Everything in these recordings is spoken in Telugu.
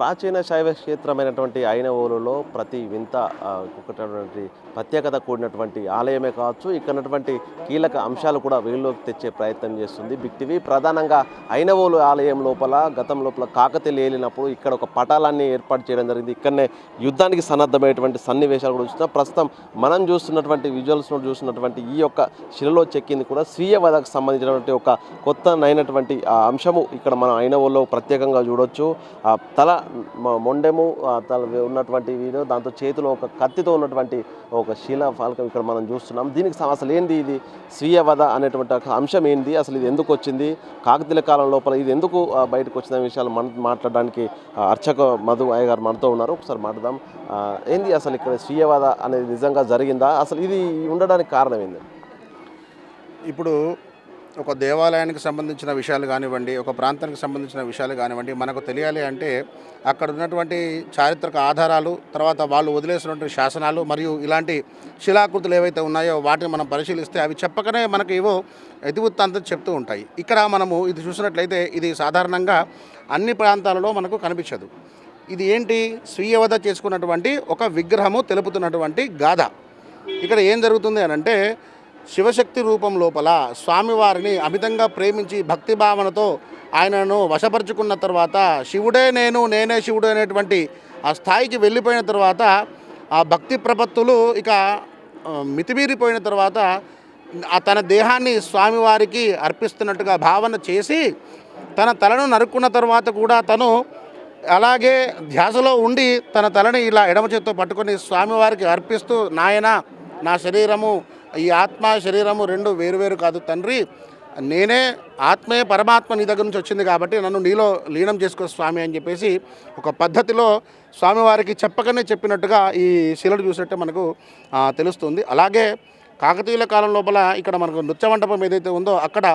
ప్రాచీన శైవ క్షేత్రమైనటువంటి ఐనవోలులో ప్రతి వింత ఒకటటువంటి ప్రత్యేకత కూడినటువంటి ఆలయమే కావచ్చు. ఇక్కడ ఉన్నటువంటి కీలక అంశాలు కూడా వీళ్ళలోకి తెచ్చే ప్రయత్నం చేస్తుంది బిగ్ టీవీ. ప్రధానంగా ఐనవోలు ఆలయం లోపల గతం లోపల కాకతీయులు ఏలినప్పుడు ఇక్కడ ఒక పటాలాన్ని ఏర్పాటు చేయడం జరిగింది. ఇక్కడనే యుద్ధానికి సన్నద్ధమైనటువంటి సన్నివేశాలు కూడా చూస్తున్నాం. ప్రస్తుతం మనం చూస్తున్నటువంటి విజువల్స్లో చూస్తున్నటువంటి ఈ యొక్క శిలలో చెక్కింది కూడా స్వీయ వధకు సంబంధించినటువంటి ఒక కొత్తనైనటువంటి అంశము ఇక్కడ మనం ఐనవోలులో ప్రత్యేకంగా చూడొచ్చు. తల మొండెము తల ఉన్నటువంటి వీడియో, దాంతో చేతిలో ఒక కత్తితో ఉన్నటువంటి ఒక శిలా ఫలకం ఇక్కడ మనం చూస్తున్నాం. దీనికి అసలు ఏంది ఇది స్వీయ వధ అనేటువంటి అంశం ఏంది, అసలు ఇది ఎందుకు వచ్చింది, కాకతీయుల కాలం లోపల ఇది ఎందుకు బయటకు వచ్చిన విషయాలు మాట్లాడడానికి అర్చక మధు అయ్య గారు మనతో ఉన్నారు. ఒకసారి మాట్లాడదాం. ఏంది అసలు ఇక్కడ స్వీయ వధ అనేది నిజంగా జరిగిందా, అసలు ఇది ఉండడానికి కారణం ఏంది? ఇప్పుడు ఒక దేవాలయానికి సంబంధించిన విషయాలు కానివ్వండి, ఒక ప్రాంతానికి సంబంధించిన విషయాలు కానివ్వండి, మనకు తెలియాలి అంటే అక్కడ ఉన్నటువంటి చారిత్రక ఆధారాలు, తర్వాత వాళ్ళు వదిలేసినటువంటి శాసనాలు మరియు ఇలాంటి శిలాకృతులు ఏవైతే ఉన్నాయో వాటిని మనం పరిశీలిస్తే అవి చెప్పకనే మనకు ఏవో ఇతివృత్తాంతం చెప్తూ ఉంటాయి. ఇక్కడ మనము ఇది చూసినట్లయితే ఇది సాధారణంగా అన్ని ప్రాంతాలలో మనకు కనిపించదు. ఇది ఏంటి, స్వీయ వధ చేసుకున్నటువంటి ఒక విగ్రహము తెలుపుతున్నటువంటి గాథ. ఇక్కడ ఏం జరుగుతుంది అని అంటే శివశక్తి రూపం లోపల స్వామివారిని అమితంగా ప్రేమించి భక్తి భావనతో ఆయనను వశపరుచుకున్న తర్వాత శివుడే నేను, నేనే శివుడు అనేటువంటి ఆ స్థాయికి వెళ్ళిపోయిన తర్వాత ఆ భక్తి ప్రపత్తులు ఇక మితిమీరిపోయిన తర్వాత తన దేహాన్ని స్వామివారికి అర్పిస్తున్నట్టుగా భావన చేసి తన తలను నరుక్కున్న తర్వాత కూడా తను అలాగే ధ్యాసలో ఉండి తన తలని ఇలా ఎడమ చేత్తో పట్టుకొని స్వామివారికి అర్పిస్తూ, నాయన నా శరీరము, ఈ ఆత్మ శరీరము రెండు వేరువేరు కాదు తండ్రి, నేనే ఆత్మే పరమాత్మ నీ దగ్గర నుంచి వచ్చింది కాబట్టి నన్ను నీలో లీనం చేసుకో స్వామి అని చెప్పేసి ఒక పద్ధతిలో స్వామివారికి చెప్పకనే చెప్పినట్టుగా ఈ శిలను చూసినట్టే మనకు తెలుస్తుంది. అలాగే కాకతీయుల కాలం లోపల ఇక్కడ మనకు నృత్య మండపం ఏదైతే ఉందో అక్కడ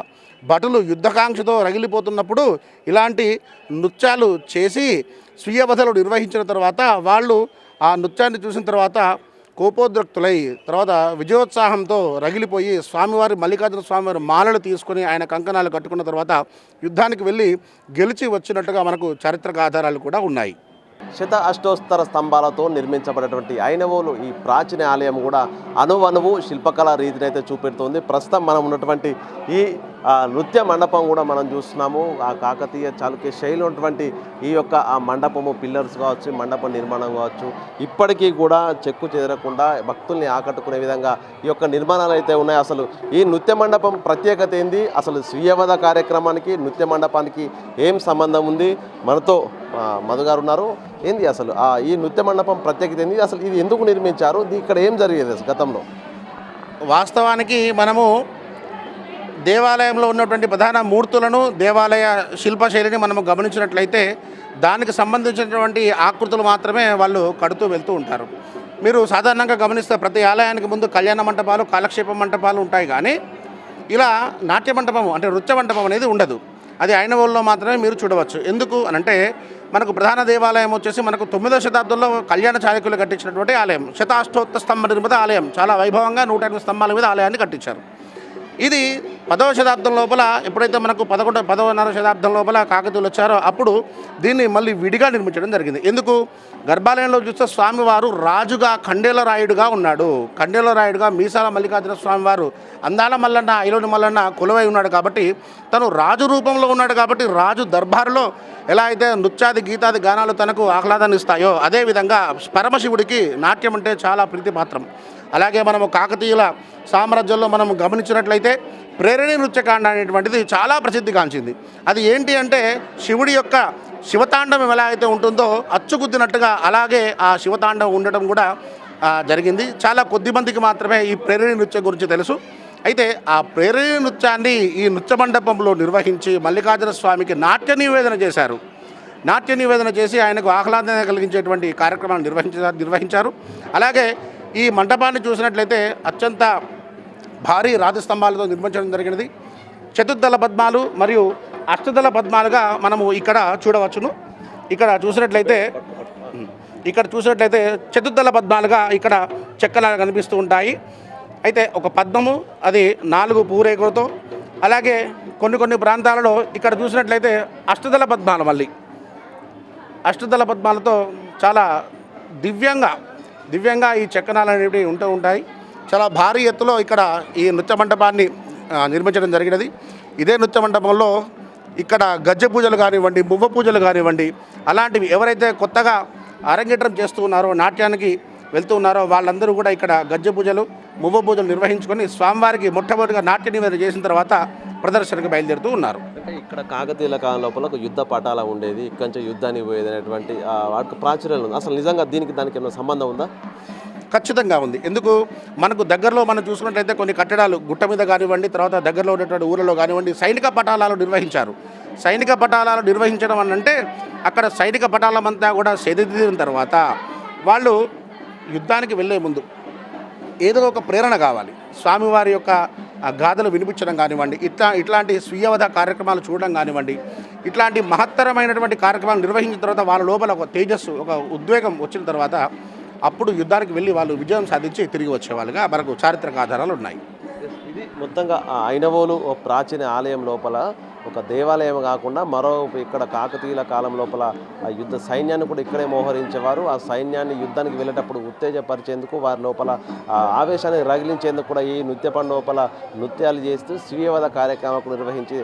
భటులు యుద్ధకాంక్షతో రగిలిపోతున్నప్పుడు ఇలాంటి నృత్యాలు చేసి స్వీయ వధలు నిర్వహించిన తర్వాత వాళ్ళు ఆ నృత్యాన్ని చూసిన తర్వాత కోపోద్రక్తులై తర్వాత విజయోత్సాహంతో రగిలిపోయి స్వామివారి మల్లికార్జున స్వామివారి మాలలు తీసుకొని ఆయన కంకణాలు కట్టుకున్న తర్వాత యుద్ధానికి వెళ్ళి గెలిచి వచ్చినట్టుగా మనకు చారిత్రక ఆధారాలు కూడా ఉన్నాయి. శత అష్టోత్తర స్తంభాలతో నిర్మించబడినటువంటి ఐనవోలు ఈ ప్రాచీన ఆలయం కూడా అణువణువు శిల్పకళా రీతిని అయితే చూపెడుతుంది. ప్రస్తుతం మనం ఉన్నటువంటి ఈ నృత్య మండపం కూడా మనం చూస్తున్నాము. ఆ కాకతీయ చాళుక్య శైలి ఉన్నటువంటి ఈ యొక్క ఆ మండపము పిల్లర్స్ కావచ్చు, మండప నిర్మాణం కావచ్చు, ఇప్పటికీ కూడా చెక్కు చెదరకుండా భక్తుల్ని ఆకట్టుకునే విధంగా ఈ యొక్క నిర్మాణాలు అయితే ఉన్నాయి. అసలు ఈ నృత్య మండపం ప్రత్యేకత ఏంది, అసలు స్వీయవధ కార్యక్రమానికి నృత్య మండపానికి ఏం సంబంధం ఉంది? మనతో మధు గారు ఉన్నారు. ఏంది అసలు ఈ నృత్య మండపం ప్రత్యేకత ఏంది, అసలు ఇది ఎందుకు నిర్మించారు, ఇక్కడ ఏం జరిగేది గతంలో? వాస్తవానికి మనము దేవాలయంలో ఉన్నటువంటి ప్రధాన మూర్తులను, దేవాలయ శిల్పశైలిని మనము గమనించినట్లయితే దానికి సంబంధించినటువంటి ఆకృతులు మాత్రమే వాళ్ళు కడుతూ వెళ్తూ ఉంటారు. మీరు సాధారణంగా గమనిస్తే ప్రతి ఆలయానికి ముందు కళ్యాణ మంటపాలు, కాలక్షేప మంటపాలు ఉంటాయి, కానీ ఇలా నాట్య మంటపం అంటే నృత్య మంటపం అనేది ఉండదు. అది ఐనవోలులో మాత్రమే మీరు చూడవచ్చు. ఎందుకు అనంటే మనకు ప్రధాన దేవాలయం వచ్చేసి మనకు 9వ శతాబ్దంలో కళ్యాణ చాళుక్యులు కట్టించినటువంటి ఆలయం, శతాష్టోత్తర స్తంభ నిర్మిత ఆలయం. చాలా వైభవంగా 108 స్తంభాల మీద ఆలయాన్ని కట్టించారు. ఇది 10వ శతాబ్దం లోపల ఎప్పుడైతే మనకు 11వ శతాబ్దం లోపల కాకతీయులు వచ్చారో అప్పుడు దీన్ని మళ్ళీ విడిగా నిర్మించడం జరిగింది. ఎందుకు, గర్భాలయంలో చూస్తే స్వామివారు రాజుగా ఖండేల రాయుడుగా ఉన్నాడు. ఖండేల రాయుడుగా మీసాల మల్లికార్జున స్వామివారు అందాల మల్లన్న, ఐలోని మల్లన్న కొలువై ఉన్నాడు కాబట్టి తను రాజు రూపంలో ఉన్నాడు. కాబట్టి రాజు దర్బారులో ఎలా అయితే నృత్యాది గీతాది గానాలు తనకు ఆహ్లాదాన్ని ఇస్తాయో అదేవిధంగా పరమశివుడికి నాట్యం అంటే చాలా ప్రీతిపాత్రం. అలాగే మనము కాకతీయుల సామ్రాజ్యంలో మనం గమనించినట్లయితే ప్రేరణి నృత్యకాండ అనేటువంటిది చాలా ప్రసిద్ధిగాంచింది. అది ఏంటి అంటే శివుడి యొక్క శివతాండవం ఎలా అయితే ఉంటుందో అచ్చుగుద్దినట్టుగా అలాగే ఆ శివతాండవం ఉండటం కూడా జరిగింది. చాలా కొద్ది మందికి మాత్రమే ఈ ప్రేరణి నృత్యం గురించి తెలుసు. అయితే ఆ ప్రేరణి నృత్యాన్ని ఈ నృత్య మండపంలో నిర్వహించి మల్లికార్జున స్వామికి నాట్య నివేదన చేశారు. నాట్య నివేదన చేసి ఆయనకు ఆహ్లాదాన్ని కలిగించేటువంటి కార్యక్రమాలు నిర్వహించారు. అలాగే ఈ మంటపాన్ని చూసినట్లయితే అత్యంత భారీ రాజస్తంభాలతో నిర్మించడం జరిగినది. చతుర్దళ పద్మాలు మరియు అష్టదళ పద్మాలుగా మనము ఇక్కడ చూడవచ్చును. ఇక్కడ చూసినట్లయితే చతుర్దళ పద్మాలుగా ఇక్కడ చెక్కలా కనిపిస్తూ ఉంటాయి. అయితే ఒక పద్మము అది 4 పూరేకులతో, అలాగే కొన్ని ప్రాంతాలలో ఇక్కడ చూసినట్లయితే అష్టదళ పద్మాలు మళ్ళీ అష్టదళ పద్మాలతో చాలా దివ్యంగా ఈ చక్కనాలు అనేవి ఉంటూ ఉంటాయి. చాలా భారీ ఎత్తులో ఇక్కడ ఈ నృత్య మండపాన్ని నిర్మించడం జరిగినది. ఇదే నృత్య మండపంలో ఇక్కడ గజ్జె పూజలు కానివ్వండి, మువ్వ పూజలు కానివ్వండి, అలాంటివి ఎవరైతే కొత్తగా అరంగేట్రం చేస్తూ ఉన్నారో, నాట్యానికి వెళ్తూ ఉన్నారో వాళ్ళందరూ కూడా ఇక్కడ గజ్జె పూజలు, మువ్వ పూజలు నిర్వహించుకొని స్వామివారికి మొట్టమొదటిగా నాట్య నివేదన చేసిన తర్వాత ప్రదర్శనకు బయలుదేరుతూ ఉన్నారు. అంటే ఇక్కడ కాకతీయుల కాలం లోపల ఒక యుద్ధ పటాల ఉండేది, ఇక్కడి నుంచి యుద్ధానికి పోయేది అనేటువంటి వాటికి ప్రాచుర్యం ఉంది. అసలు నిజంగా దానికి ఏమైనా సంబంధం ఉందా? ఖచ్చితంగా ఉంది. ఎందుకు, మనకు దగ్గరలో మనం చూసుకున్నట్లయితే కొన్ని కట్టడాలు గుట్ట మీద కానివ్వండి, తర్వాత దగ్గరలో ఉన్నటువంటి ఊళ్ళలో కానివ్వండి సైనిక పటాలాలు నిర్వహించారు. సైనిక పటాలాలు నిర్వహించడం అంటే అక్కడ సైనిక పటాలమంతా కూడా సెదిరిన తర్వాత వాళ్ళు యుద్ధానికి వెళ్ళే ముందు ఏదో ఒక ప్రేరణ కావాలి. స్వామివారి యొక్క గాథలు వినిపించడం కానివ్వండి, ఇట్లాంటి స్వీయవధ కార్యక్రమాలు చూడడం కానివ్వండి, ఇట్లాంటి మహత్తరమైనటువంటి కార్యక్రమాలు నిర్వహించిన తర్వాత వాళ్ళ లోపల ఒక తేజస్సు, ఒక ఉద్వేగం వచ్చిన తర్వాత అప్పుడు యుద్ధానికి వెళ్ళి వాళ్ళు విజయం సాధించి తిరిగి వచ్చేవాళ్ళుగా మనకు చారిత్రక ఆధారాలు ఉన్నాయి. ఇది మొత్తంగా ఐనవోలు ప్రాచీన ఆలయం లోపల ఒక దేవాలయం కాకుండా మరో ఇక్కడ కాకతీయుల కాలం లోపల ఆ యుద్ధ సైన్యాన్ని కూడా ఇక్కడే మోహరించేవారు. ఆ సైన్యాన్ని యుద్ధానికి వెళ్ళేటప్పుడు ఉత్తేజపరిచేందుకు వారి లోపల ఆవేశాన్ని రగిలించేందుకు కూడా ఈ నృత్యపండు లోపల నృత్యాలు చేస్తూ స్వీయవధ కార్యక్రమం నిర్వహించి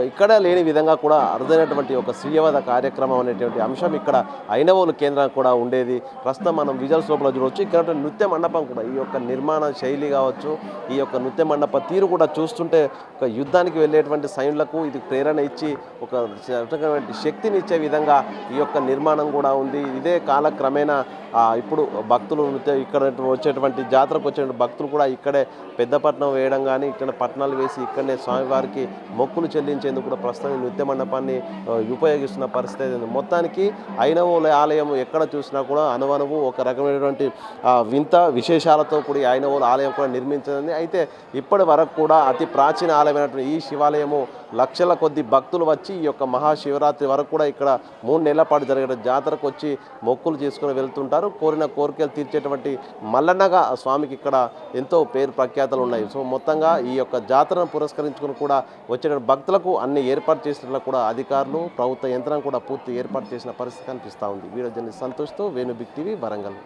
ఇక్కడ లేని విధంగా కూడా అరుదైనటువంటి ఒక స్వీయవధ కార్యక్రమం అనేటువంటి అంశం ఇక్కడ ఐనవోలు కేంద్రం కూడా ఉండేది. ప్రస్తుతం మనం విజువల్స్ లోపల చూడవచ్చు. ఇక్కడ నృత్య మండపం కూడా ఈ యొక్క నిర్మాణ శైలి కావచ్చు, ఈ యొక్క నృత్య మండప తీరు కూడా చూస్తుంటే ఒక యుద్ధానికి వెళ్ళేటువంటి సైన్యులకు ఇది ప్రేరణ ఇచ్చి ఒక శక్తిని ఇచ్చే విధంగా ఈ యొక్క నిర్మాణం కూడా ఉంది. ఇదే కాలక్రమేణా ఇప్పుడు భక్తులు ఇక్కడ వచ్చేటువంటి జాతరకు వచ్చే భక్తులు కూడా ఇక్కడే పెద్దపట్నం వేయడం కానీ, ఇక్కడ పట్టణాలు వేసి ఇక్కడనే స్వామివారికి మొక్కులు చెల్లించేందుకు కూడా ప్రస్తుతం నృత్య మండపాన్ని ఉపయోగిస్తున్న పరిస్థితి ఉంది. మొత్తానికి ఐనవోలు ఆలయం ఎక్కడ చూసినా కూడా అనువనువు ఒక రకమైనటువంటి వింత విశేషాలతో కూడి ఐనవోలు ఆలయం కూడా నిర్మించింది. అయితే ఇప్పటి వరకు కూడా అతి ప్రాచీన ఆలయమైనటువంటి ఈ శివాలయము లక్షల కొద్ది భక్తులు వచ్చి ఈ యొక్క మహాశివరాత్రి వరకు కూడా ఇక్కడ 3 నెలల పాటు జరిగే జాతరకు వచ్చి మొక్కులు చేసుకుని వెళ్తుంటారు. కోరిన కోరికలు తీర్చేటువంటి మల్లన్నగా స్వామికి ఇక్కడ ఎంతో పేరు ప్రఖ్యాతలు ఉన్నాయి. సో మొత్తంగా ఈ యొక్క జాతరను పురస్కరించుకుని కూడా వచ్చే భక్తులకు అన్ని ఏర్పాటు చేసినట్లు కూడా అధికారులు, ప్రభుత్వ యంత్రం కూడా పూర్తి ఏర్పాటు చేసిన పరిస్థితి కనిపిస్తూ ఉంది. వీడియో జర్నలిస్ట్ సంతోష్తో వేణు బిగ్ టీవీ, వరంగల్.